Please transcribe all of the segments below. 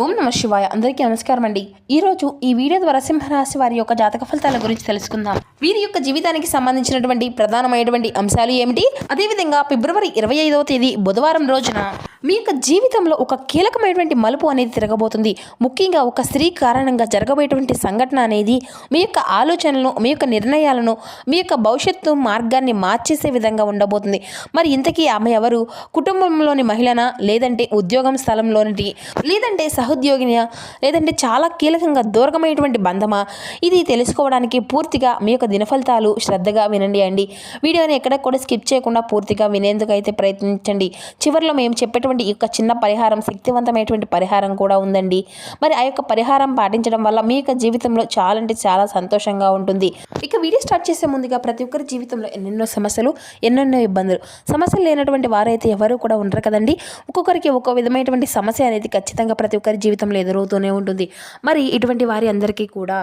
ఓం నమ శివాయ. అందరికీ నమస్కారం అండి. ఈరోజు ఈ వీడియో ద్వారా సింహరాశి వారి యొక్క జాతక ఫలితాల గురించి తెలుసుకుందాం. వీరి యొక్క జీవితానికి సంబంధించినటువంటి ప్రధానమైనటువంటి అంశాలు ఏమిటి, అదేవిధంగా ఫిబ్రవరి 25వ తేదీ బుధవారం రోజున మీ యొక్క జీవితంలో ఒక కీలకమైనటువంటి మలుపు అనేది తిరగబోతుంది. ముఖ్యంగా ఒక స్త్రీ కారణంగా జరగబోయేటువంటి సంఘటన అనేది మీ యొక్క ఆలోచనలను, మీ యొక్క నిర్ణయాలను, మీ యొక్క భవిష్యత్తు మార్గాన్ని మార్చేసే విధంగా ఉండబోతుంది. మరి ఇంతకీ ఆమె ఎవరు? కుటుంబంలోని మహిళనా, లేదంటే ఉద్యోగం స్థలంలోని, లేదంటే సహోద్యోగినియా, లేదంటే చాలా కీలకంగా దూరమైనటువంటి బంధమా? ఇది తెలుసుకోవడానికి పూర్తిగా మీ యొక్క దినఫలితాలు శ్రద్ధగా వినండి అండి. వీడియోని ఎక్కడ కూడా స్కిప్ చేయకుండా పూర్తిగా వినేందుకు అయితే ప్రయత్నించండి. చివరిలో మేము చెప్పేటువంటి ఈ యొక్క చిన్న పరిహారం, శక్తివంతమైనటువంటి పరిహారం కూడా ఉందండి. మరి ఆ యొక్క పరిహారం పాటించడం వల్ల మీ యొక్క జీవితంలో చాలా అంటే చాలా సంతోషంగా ఉంటుంది. ఇక వీడియో స్టార్ట్ చేసే ముందుగా ప్రతి ఒక్కరి జీవితంలో ఎన్నెన్నో సమస్యలు, ఎన్నెన్నో ఇబ్బందులు. సమస్యలు లేనటువంటి వారైతే ఎవరు కూడా ఉండరు కదండి. ఒక్కొక్కరికి ఒక్కో విధమైనటువంటి సమస్య అనేది ఖచ్చితంగా ప్రతి ఒక్కరి జీవితంలో ఎదురవుతూనే ఉంటుంది. మరి ఇటువంటి వారి అందరికీ కూడా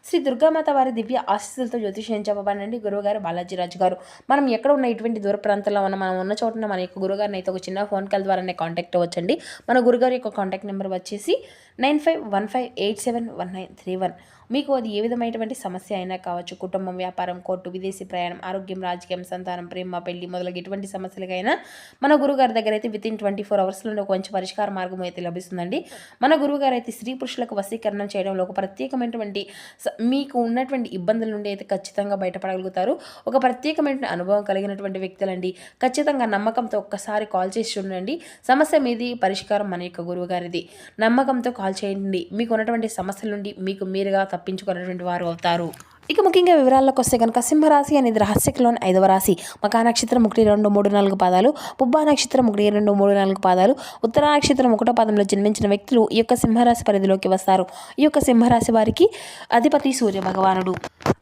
శ్రీ దుర్గామాత వారి దివ్య ఆశీస్సులతో జ్యోతిష్యం చెప్పబడండి గురువుగారు బాలాజీరాజు గారు. మనం ఎక్కడ ఉన్న ఇటువంటి దూర ప్రాంతాల్లో మనం ఉన్న చోటన మన యొక్క గురుగారిని అయితే ఒక చిన్న ఫోన్ కాల్ ద్వారానే కాంటాక్ట్ అవ్వచ్చండి. మన గురుగారి యొక్క కాంటాక్ట్ నెంబర్ వచ్చేసి 9515871931. మీకు అది ఏ విధమైనటువంటి సమస్య అయినా కావచ్చు, కుటుంబం, వ్యాపారం, కోర్టు, విదేశీ ప్రయాణం, ఆరోగ్యం, రాజకీయం, సంతానం, ప్రేమ, పెళ్లి మొదలగు ఎటువంటి సమస్యలకైనా మన గురుగారి దగ్గర అయితే వితిన్ 24 అవర్స్లో ఒక మంచి పరిష్కార మార్గం అయితే లభిస్తుందండి. మన గురువుగారు అయితే స్త్రీ పురుషులకు వశీకరణం చేయడంలో ఒక ప్రత్యేకమైనటువంటి మీకు ఉన్నటువంటి ఇబ్బందుల నుండి అయితే ఖచ్చితంగా బయటపడగలుగుతారు. ఒక ప్రత్యేకమైన అనుభవం కలిగినటువంటి వ్యక్తులండి. ఖచ్చితంగా నమ్మకంతో ఒక్కసారి కాల్ చేసి చూడండి. సమస్య మీది, పరిష్కారం మన యొక్క గురువుగారిది. నమ్మకంతో కాల్ చేయండి. మీకు ఉన్నటువంటి సమస్యల నుండి మీకు మీరుగా తప్పించుకున్నటువంటి వారు అవుతారు. ఇక ముఖ్యంగా వివరాల్లోకి వస్తే కనుక సింహరాశి అనేది రహస్యలోని 5వ రాశి. మకా నక్షత్రం 1, 2, 3, 4 పాదాలు, పుబ్బా నక్షత్రం 1, 2, 3, 4 పాదాలు, ఉత్తర నక్షత్రం 1వ పాదంలో జన్మించిన వ్యక్తులు ఈ యొక్క సింహరాశి పరిధిలోకి వస్తారు. ఈ యొక్క సింహరాశి వారికి అధిపతి సూర్య భగవానుడు.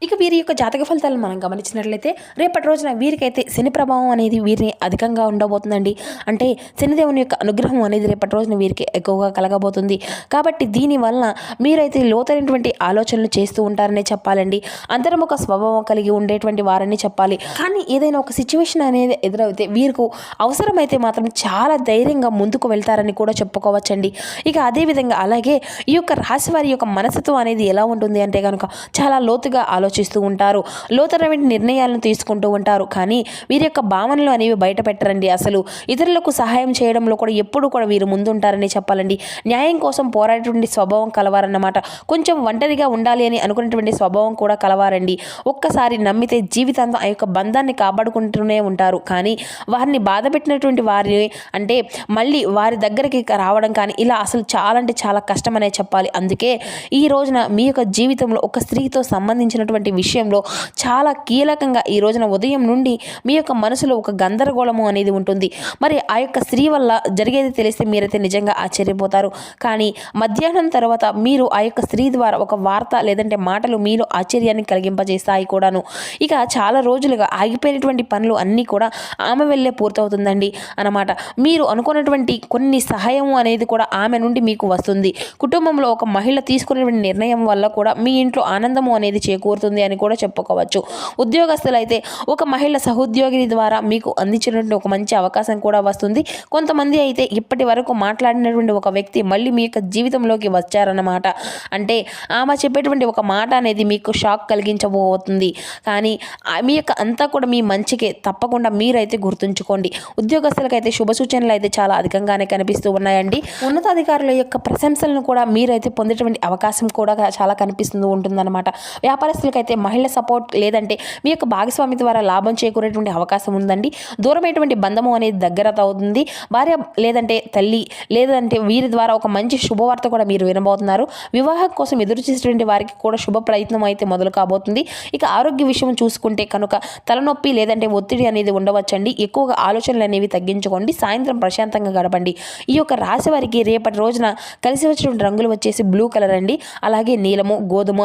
ఇక వీరి యొక్క జాతక ఫలితాలను మనం గమనించినట్లయితే రేపటి రోజున వీరికైతే శని ప్రభావం అనేది వీరిని అధికంగా ఉండబోతుందండి. అంటే శనిదేవుని యొక్క అనుగ్రహం అనేది రేపటి రోజున వీరికి ఎక్కువగా కలగబోతుంది. కాబట్టి దీనివల్ల మీరైతే లోతైనటువంటి ఆలోచనలు చేస్తూ ఉంటారనే చెప్పాలండి. అంతర్ముఖ స్వభావం కలిగి ఉండేటువంటి వారని చెప్పాలి. కానీ ఏదైనా ఒక సిచ్యువేషన్ అనేది ఎదురైతే వీరికి అవసరమైతే మాత్రం చాలా ధైర్యంగా ముందుకు వెళ్తారని కూడా చెప్పుకోవచ్చండి. ఇక అదేవిధంగా అలాగే ఈ యొక్క రాశి వారి యొక్క మనస్తత్వం అనేది ఎలా ఉంటుంది అంటే కనుక చాలా లోతుగా ఆలోచిస్తూ ఉంటారు, లోతైన నిర్ణయాలను తీసుకుంటూ ఉంటారు. కానీ వీరి యొక్క భావనలు అనేవి బయట పెట్టరండి. అసలు ఇతరులకు సహాయం చేయడంలో కూడా ఎప్పుడు కూడా వీరు ముందుంటారని చెప్పాలండి. న్యాయం కోసం పోరాడేటువంటి స్వభావం కలవారన్నమాట. కొంచెం ఒంటరిగా ఉండాలి అని అనుకున్నటువంటి స్వభావం కూడా కలవారండి. ఒక్కసారి నమ్మితే జీవితాంతం ఆ యొక్క బంధాన్ని కాపాడుకుంటూనే ఉంటారు. కానీ వారిని బాధ పెట్టినటువంటి వారిని అంటే మళ్ళీ వారి దగ్గరికి రావడం కానీ ఇలా అసలు చాలా అంటే చాలా కష్టమనే చెప్పాలి. అందుకే ఈ రోజున మీ యొక్క జీవితంలో ఒక స్త్రీతో సంబంధించినటువంటి విషయంలో చాలా కీలకంగా ఈ రోజున ఉదయం నుండి మీ యొక్క మనసులో ఒక గందరగోళము అనేది ఉంటుంది. మరి ఆ యొక్క స్త్రీ వల్ల జరిగేది తెలిస్తే మీరైతే నిజంగా ఆశ్చర్యపోతారు. కానీ మధ్యాహ్నం తర్వాత మీరు ఆ యొక్క స్త్రీ ద్వారా ఒక వార్త లేదంటే మాటలు మీరు ఆశ్చర్యాన్ని కలిగింపజేస్తాయి కూడాను. ఇక చాలా రోజులుగా ఆగిపోయినటువంటి పనులు అన్నీ కూడా ఆమె వెళ్ళే పూర్తవుతుందండి అన్నమాట. మీరు అనుకున్నటువంటి కొన్ని సహాయం అనేది కూడా ఆమె నుండి మీకు వస్తుంది. కుటుంబంలో ఒక మహిళ తీసుకునేటువంటి నిర్ణయం వల్ల కూడా మీ ఇంట్లో ఆనందము అనేది చేకూరుతుంది అని కూడా చెప్పుకోవచ్చు. ఉద్యోగస్తులైతే ఒక మహిళ సహోద్యోగిని ద్వారా మీకు అందించినటువంటి ఒక మంచి అవకాశం కూడా వస్తుంది. కొంతమంది అయితే ఇప్పటి వరకు మాట్లాడినటువంటి ఒక వ్యక్తి మళ్ళీ మీ యొక్క జీవితంలోకి వచ్చారన్నమాట. అంటే ఆమె చెప్పేటువంటి ఒక మాట అనేది మీకు షాక్ కలిగించబోతుంది. కానీ మీ యొక్క అంతా కూడా మీ మంచికే, తప్పకుండా మీరైతే గుర్తుంచుకోండి. ఉద్యోగస్తులకైతే శుభ సూచనలు అయితే చాలా అధికంగానే కనిపిస్తూ ఉన్నాయండి. ఉన్నతాధికారుల యొక్క ప్రశంసలను కూడా మీరైతే పొందేటువంటి అవకాశం కూడా చాలా కనిపిస్తూ ఉంటుందన్నమాట. వ్యాపారస్తులకైతే మహిళ సపోర్ట్ లేదంటే మీ యొక్క భాగస్వామి ద్వారా లాభం చేకూరేటువంటి అవకాశం ఉందండి. దూరమైనటువంటి బంధము అనేది దగ్గర అవుతుంది. భార్య లేదంటే తల్లి లేదంటే వీరి ద్వారా ఒక మంచి శుభవార్త కూడా మీరు వినబోతున్నారు. వివాహం కోసం ఎదురు చేసేటువంటి వారికి కూడా శుభ ప్రయత్నం అయితే మొదలు కాబోతుంది. ఇక ఆరోగ్య విషయం చూసుకుంటే కనుక తలనొప్పి లేదంటే ఒత్తిడి అనేది ఉండవచ్చండి. ఎక్కువగా ఆలోచనలు అనేవి తగ్గించుకోండి. సాయంత్రం ప్రశాంతంగా గడపండి. ఈ యొక్క రాశి వారికి రేపటి రోజున కలిసి వచ్చిన రంగులు వచ్చేసి బ్లూ కలర్ అండి. అలాగే నీలము, గోధుమ,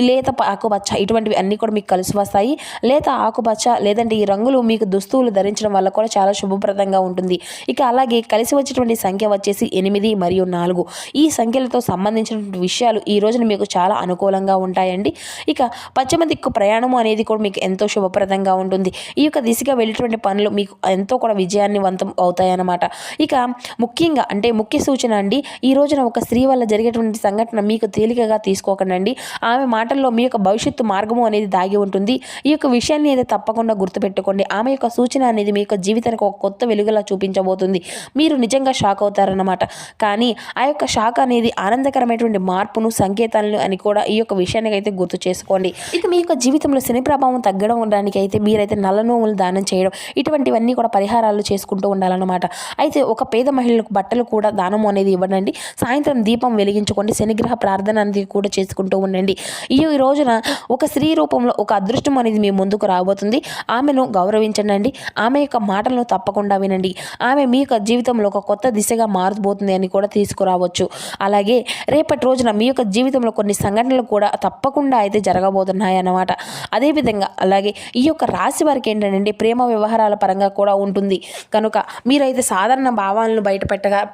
లేత ఆకుపచ్చ, ఇటువంటివి అన్నీ కూడా మీకు కలిసి వస్తాయి. లేత ఆకుపచ్చ లేదంటే ఈ రంగులు మీకు దుస్తువులు ధరించడం వల్ల కూడా చాలా శుభప్రదంగా ఉంటుంది. ఇక అలాగే కలిసి వచ్చేటువంటి సంఖ్య వచ్చేసి 8 మరియు 4. ఈ సంఖ్యలతో సంబంధించినటువంటి విషయాలు ఈ రోజున మీకు చాలా అనుకూలంగా ఉంటాయండి. ఇక పశ్చిమ దిక్కు ప్రయాణము అనేది కూడా మీకు ఎంతో శుభప్రదంగా ఉంటుంది. ఈ యొక్క దిశగా వెళ్ళేటువంటి పనులు మీకు ఎంతో కూడా విజయాన్నివంతం అవుతాయన్నమాట. ఇక ముఖ్యంగా అంటే ముఖ్య సూచన అండి, ఈ రోజున ఒక స్త్రీ వల్ల జరిగేటువంటి సంఘటన మీకు తేలికగా తీసుకోకండి. ఆమె మాటల్లో మీ యొక్క భవిష్యత్తు మార్గము అనేది దాగి ఉంటుంది. ఈ యొక్క విషయాన్ని అయితే తప్పకుండా గుర్తుపెట్టుకోండి. ఆమె యొక్క సూచన అనేది మీ యొక్క జీవితానికి ఒక కొత్త వెలుగులా చూపించబోతుంది. మీరు నిజంగా షాక్ అవుతారన్నమాట. కానీ ఆ యొక్క షాక్ అనేది ఆనందకరమైనటువంటి మార్పును సంకేతాలను అని కూడా ఈ యొక్క విషయానికి అయితే గుర్తు చేసుకోండి. ఇక మీ యొక్క జీవితంలో శని ప్రభావం తగ్గడం ఉండడానికి అయితే మీరైతే నల్ల నోములు దానం చేయడం ఇటువంటివన్నీ కూడా పరిహారాలు చేసుకుంటూ ఉండాలన్నమాట. అయితే ఒక పేద మహిళలకు బట్టలు కూడా దానము అనేది ఇవ్వండి. సాయంత్రం దీపం వెలిగించుకోండి. శనిగ్రహ ప్రార్థన అనేది కూడా చేసుకుంటూ ఉండండి. ఈ రోజున ఒక స్త్రీ రూపంలో ఒక అదృష్టం అనేది మీ ముందుకు రాబోతుంది. ఆమెను గౌరవించండి. ఆమె యొక్క మాటలను తప్పకుండా వినండి. ఆమె మీ యొక్క జీవితంలో ఒక కొత్త దిశగా మారబోతుంది అని కూడా తీసుకురావచ్చు. అలాగే రేపటి రోజున మీ యొక్క జీవితంలో కొన్ని సంఘటనలు కూడా తప్పకుండా అయితే జరగబోతున్నాయి అన్నమాట. అదేవిధంగా అలాగే ఈ యొక్క రాశి వారికి ఏంటంటే ప్రేమ వ్యవహారాల పరంగా కూడా ఉంటుంది కనుక మీరైతే సాధారణ భావాలను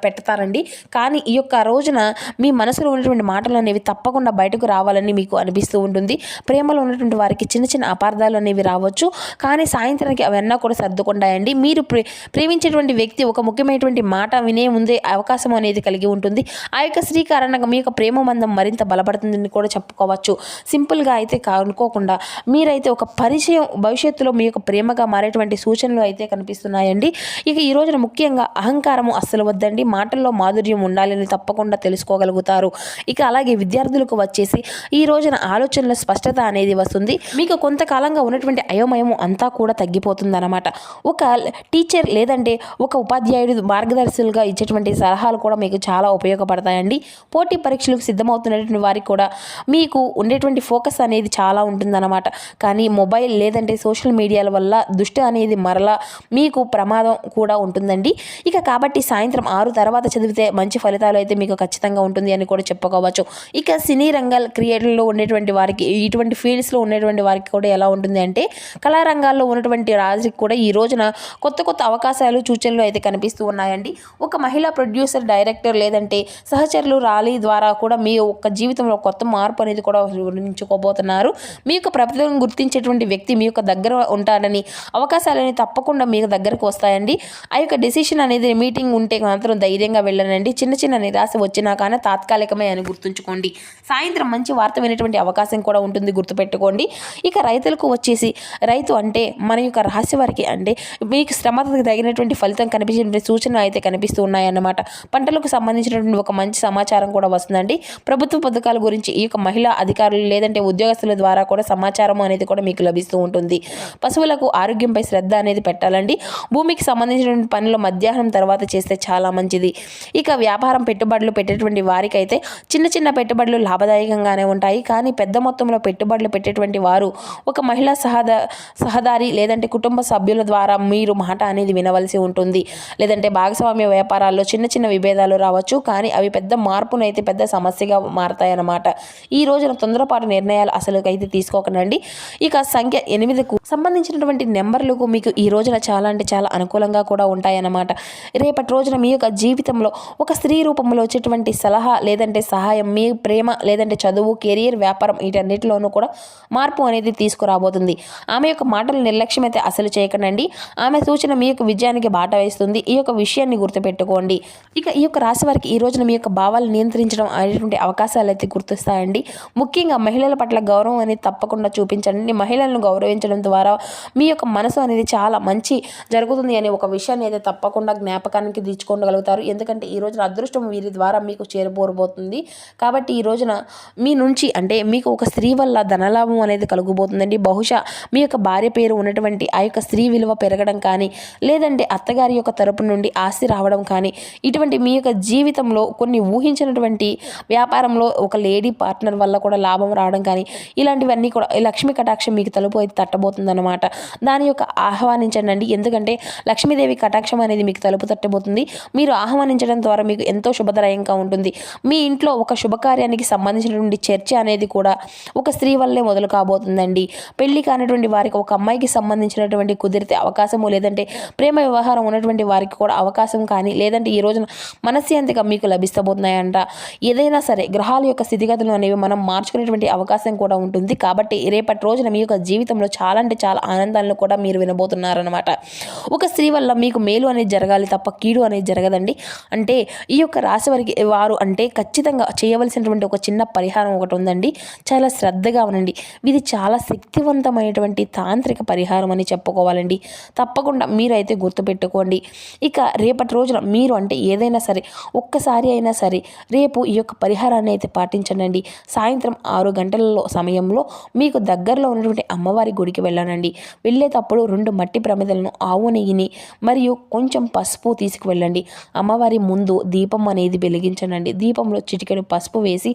పెడతారండి. కానీ ఈ యొక్క రోజున మీ మనసులో ఉన్నటువంటి మాటలు అనేవి తప్పకుండా బయటకు రావాలని మీకు అనిపిస్తూ ఉంటుంది. ప్రేమలో ఉన్నటువంటి వారికి చిన్న చిన్న అపార్థాలు అనేవి రావచ్చు. కానీ సాయంత్రానికి అవన్నీ కూడా సర్దుకుంటాయండి. మీరు ప్రేమించేటువంటి వ్యక్తి ఒక ముఖ్యమైనటువంటి మాట వినే ముందే అవకాశం అనేది కలిగి ఉంటుంది. ఆ యొక్క స్త్రీ కారణంగా మీ యొక్క ప్రేమ బంధం మరింత బలపడుతుందని కూడా చెప్పుకోవచ్చు. సింపుల్గా అయితే అనుకోకుండా మీరైతే ఒక పరిచయం భవిష్యత్తులో మీ యొక్క ప్రేమగా మారేటువంటి సూచనలు అయితే కనిపిస్తున్నాయండి. ఇక ఈ రోజున ముఖ్యంగా అహంకారము అస్సలు వద్దండి. మాటల్లో మాధుర్యం ఉండాలని తప్పకుండా తెలుసుకోగలుగుతారు. ఇక అలాగే విద్యార్థులకు వచ్చేసి ఈ రోజున ఆలోచనల స్పష్టత అనేది వస్తుంది. మీకు కొంతకాలంగా ఉన్నటువంటి అయోమయం అంతా కూడా తగ్గిపోతుంది అన్నమాట. ఒక టీచర్ లేదంటే ఒక ఉపాధ్యాయుడు మార్గదర్శులుగా ఇచ్చేటువంటి సలహాలు కూడా మీకు చాలా ఉపయోగపడతాయండి. పోటీ పరీక్షలకు సిద్ధమవుతున్నటువంటి వారికి కూడా మీకు ఉండేటువంటి ఫోకస్ అనేది చాలా ఉంటుందన్నమాట. కానీ మొబైల్ లేదంటే సోషల్ మీడియాల వల్ల దృష్టి అనేది మరలా మీకు ప్రమాదం కూడా ఉంటుందండి. ఇక కాబట్టి సాయంత్రం 6 తర్వాత చదివితే మంచి ఫలితాలు అయితే మీకు ఖచ్చితంగా ఉంటుంది అని కూడా చెప్పుకోవచ్చు. ఇక సినీ రంగాల క్రియేటర్లో ఉండేటువంటి వారికి ఇటువంటి ఫీల్డ్స్లో ఉండేటువంటి వారికి కూడా ఎలా ఉంటుంది అంటే కళారంగాల్లో ఉన్నటువంటి రాజుకి కూడా ఈ రోజున కొత్త కొత్త అవకాశాలు సూచనలు అయితే కనిపిస్తూ ఉన్నాయండి. ఒక మహిళా ప్రొడ్యూసర్ డైరెక్టర్ లేదంటే సహచరులు ర్యాలీ ద్వారా కూడా మీ యొక్క జీవితంలో కొత్త మార్పు అనేది కూడా నిర్మించుకోబోతున్నారు. మీ యొక్క ప్రతిభను గుర్తించేటువంటి వ్యక్తి మీ యొక్క దగ్గర ఉంటాడని అవకాశాలని తప్పకుండా మీకు దగ్గరకు వస్తాయండి. ఆ యొక్క డెసిషన్ అనేది మీటింగ్ ఉంటే మాత్రం ధైర్యంగా వెళ్ళనండి. చిన్న చిన్న నిరాశ వచ్చినా కానీ తాత్కాలికమే అని గుర్తుంచుకోండి. సాయంత్రం మంచి వార్త వినేటువంటి అవకాశం కూడా ఉంటుంది, గుర్తుపెట్టుకోండి. ఇక రైతులకు వచ్చేసి రైతు అంటే మన యొక్క రాశి వారికి అంటే మీకు శ్రమకు తగినటువంటి ఫలితం కనిపించేటువంటి సూచనలు అయితే కనిపిస్తూ ఉన్నాయన్నమాట. పంటలకు సంబంధించినటువంటి ఒక మంచి సమాచారం కూడా వస్తుందండి. ప్రభుత్వ పథకాల గురించి ఈ యొక్క మహిళా అధికారులు లేదంటే ఉద్యోగస్తుల ద్వారా కూడా సమాచారం అనేది కూడా మీకు లభిస్తూ ఉంటుంది. పశువులకు ఆరోగ్యంపై శ్రద్ధ అనేది పెట్టాలండి. భూమికి సంబంధించినటువంటి పనులు మధ్యాహ్నం తర్వాత చేస్తే చాలా మంచిది. ఇక వ్యాపారం పెట్టుబడులు పెట్టేటువంటి వారికైతే చిన్న చిన్న పెట్టుబడులు లాభదాయకంగానే ఉంటాయి. కానీ పెద్ద మొత్తంలో పెట్టుబడులు పెట్టేటువంటి వారు ఒక మహిళా సహదారి లేదంటే కుటుంబ సభ్యుల ద్వారా మీరు మాట అనేది వినవలసి ఉంటుంది. లేదంటే భాగస్వామ్య వ్యాపారాల్లో చిన్న చిన్న విభేదాలు రావచ్చు. కానీ అవి పెద్ద మార్పునైతే పెద్ద సమస్యగా మారతాయన్నమాట. ఈ రోజున తొందరపాటు నిర్ణయాలు అసలుకైతే తీసుకోకండి. ఇక సంఖ్య 8కు సంబంధించినటువంటి నెంబర్లకు మీకు ఈ రోజున చాలా అంటే చాలా అనుకూలంగా కూడా ఉంటాయన్నమాట. రేపటి రోజున మీ యొక్క జీవితంలో ఒక స్త్రీ రూపంలో వచ్చేటువంటి సలహా లేదంటే సహాయం మీ ప్రేమ లేదంటే చదువు కెరియర్ వ్యాపారం వీటన్నిటిలోనూ కూడా మార్పు అనేది తీసుకురాబోతుంది. ఆమె యొక్క మాటలు నిర్లక్ష్యం అయితే అసలు చేయకండి. ఆమె సూచన మీ యొక్క విజయానికి బాట వేస్తుంది. ఈ యొక్క విషయాన్ని గుర్తుపెట్టుకోండి. ఇక ఈ యొక్క రాశి వారికి ఈ రోజున మీ యొక్క భావాలు నియంత్రించడం అనేటువంటి అవకాశాలు అయితే గుర్తిస్తాయండి. ముఖ్యంగా మహిళల పట్ల గౌరవం అనేది తప్పకుండా చూపించండి. మహిళలను గౌరవించడం ద్వారా మీ యొక్క మనసు అనేది చాలా మంచి జరుగుతుంది అనే ఒక విషయాన్ని అయితే తప్పకుండా జ్ఞాపకానికి తెచ్చుకోగలుగుతారు. ఎందుకంటే ఈ రోజున అదృష్టం వీరి ద్వారా మీకు చేరుకోబోతుంది. కాబట్టి ఈ రోజున మీ నుంచి అంటే మీకు ఒక స్త్రీ వల్ల ధనలాభం అనేది కలుగుబోతుందండి. బహుశా మీ యొక్క భార్య పేరు ఉన్నటువంటి ఆ యొక్క స్త్రీ విలువ పెరగడం కానీ లేదంటే అత్తగారి యొక్క తరపు నుండి ఆస్తి రావడం కానీ ఇటువంటి మీ యొక్క జీవితంలో కొన్ని ఊహించినటువంటి వ్యాపారంలో ఒక లేడీ పార్ట్నర్ వల్ల కూడా లాభం రావడం కానీ ఇలాంటివన్నీ కూడా లక్ష్మీ కటాక్షం మీకు తలుపు అయితే తట్టబోతుందన్నమాట. దాని యొక్క ఆహ్వానించండి. ఎందుకంటే లక్ష్మీదేవి కటాక్షం అనేది మీకు తలుపు తట్టబోతుంది. మీరు ఆహ్వానించడం ద్వారా మీకు ఎంతో శుభదాయకంగా ఉంటుంది. మీ ఇంట్లో ఒక శుభకార్యానికి సంబంధించినటువంటి చర్చ అనేది కూడా ఒక స్త్రీ స్త్రీ వల్లే మొదలు కాబోతుందండి. పెళ్లి కానటువంటి వారికి ఒక అమ్మాయికి సంబంధించినటువంటి కుదిరితే అవకాశము, లేదంటే ప్రేమ వ్యవహారం ఉన్నటువంటి వారికి కూడా అవకాశం కానీ, లేదంటే ఈ రోజున మనశ్శాంతిగా మీకు లభిస్తబోతున్నాయంట. ఏదైనా సరే గ్రహాల యొక్క స్థితిగతులు అనేవి మనం మార్చుకునేటువంటి అవకాశం కూడా ఉంటుంది. కాబట్టి రేపటి రోజున మీ యొక్క జీవితంలో చాలా అంటే చాలా ఆనందాలను కూడా మీరు వినబోతున్నారనమాట. ఒక స్త్రీ వల్ల మీకు మేలు అనేది జరగాలి తప్ప కీడు అనేది జరగదండి. అంటే ఈ యొక్క రాశి వారు అంటే ఖచ్చితంగా చేయవలసినటువంటి ఒక చిన్న పరిహారం ఒకటి ఉందండి. చాలా శ్రద్ధగా ఉండండి. ఇది చాలా శక్తివంతమైనటువంటి తాంత్రిక పరిహారం అని చెప్పుకోవాలండి. తప్పకుండా మీరైతే గుర్తుపెట్టుకోండి. ఇక రేపటి రోజున మీరు అంటే ఏదైనా సరే ఒక్కసారి అయినా సరే రేపు ఈ యొక్క పరిహారాన్ని అయితే పాటించండి. సాయంత్రం 6 గంటలలో సమయంలో మీకు దగ్గరలో ఉన్నటువంటి అమ్మవారి గుడికి వెళ్ళానండి. వెళ్ళేటప్పుడు 2 మట్టి ప్రమిదలను, ఆవు నెయ్యిని మరియు కొంచెం పసుపు తీసుకువెళ్ళండి. అమ్మవారి ముందు దీపం అనేది వెలిగించనండి. దీపంలో చిటికెడు పసుపు వేసి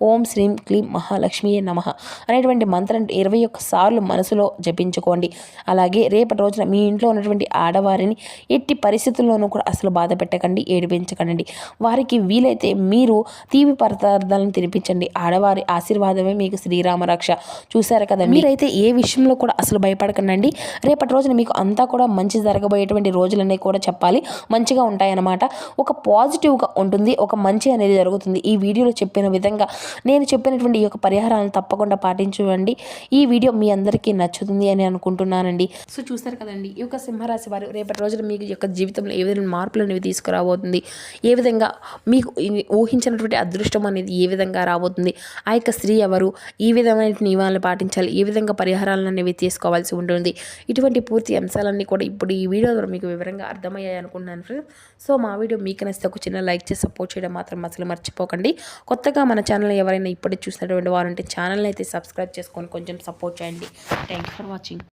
ఓం శ్రీం క్లీం మహాలక్ష్మియే నమః అనేటువంటి మంత్రం 21 సార్లు మనసులో జపించుకోండి. అలాగే రేపటి రోజున మీ ఇంట్లో ఉన్నటువంటి ఆడవారిని ఎట్టి పరిస్థితుల్లోనూ కూడా అసలు బాధ పెట్టకండి, ఏడిపించకండి. వారికి వీలైతే మీరు తీపి పదార్థాలను తినిపించండి. ఆడవారి ఆశీర్వాదమే మీకు శ్రీరామ రక్ష. చూశారు కదా, మీరైతే ఏ విషయంలో కూడా అసలు భయపడకండి. రేపటి రోజున మీకు అంతా కూడా మంచి జరగబోయేటువంటి రోజులనే కూడా చెప్పాలి. మంచిగా ఉంటాయన్నమాట. ఒక పాజిటివ్గా ఉంటుంది, ఒక మంచి అనేది జరుగుతుంది. ఈ వీడియోలో చెప్పిన విధంగా నేను చెప్పినటువంటి ఈ యొక్క పరిహారాలను తప్పకుండా పాటించండి. ఈ వీడియో మీ అందరికీ నచ్చుతుంది అని అనుకుంటున్నానండి. సో చూశారు కదండి, ఈ యొక్క సింహరాశి వారు రేపటి రోజున మీకు యొక్క జీవితంలో ఏ విధమైన మార్పులు అనేవి తీసుకురాబోతుంది, ఏ విధంగా మీకు ఊహించినటువంటి అదృష్టం అనేది ఏ విధంగా రాబోతుంది, ఆ యొక్క స్త్రీ ఎవరు, ఈ విధమైన నియమాలను పాటించాలి, ఏ విధంగా పరిహారాలను అనేవి తీసుకోవాల్సి ఉంటుంది. ఇటువంటి పూర్తి అంశాలన్నీ కూడా ఇప్పుడు ఈ వీడియో ద్వారా మీకు వివరంగా అర్థమయ్యాయి అనుకుంటున్నాను ఫ్రెండ్స్. సో మా వీడియో మీకు నచ్చితే ఒక చిన్న లైక్ చేసి సపోర్ట్ చేయడం మాత్రం అసలు మర్చిపోకండి. కొత్తగా మన ఛానల్ ఎవరైనా ఇప్పుడే చూసినటువంటి వారంటే ఛానల్ని అయితే సబ్స్క్రైబ్ చేసుకొని కొంచెం సపోర్ట్ చేయండి. Thank you for watching.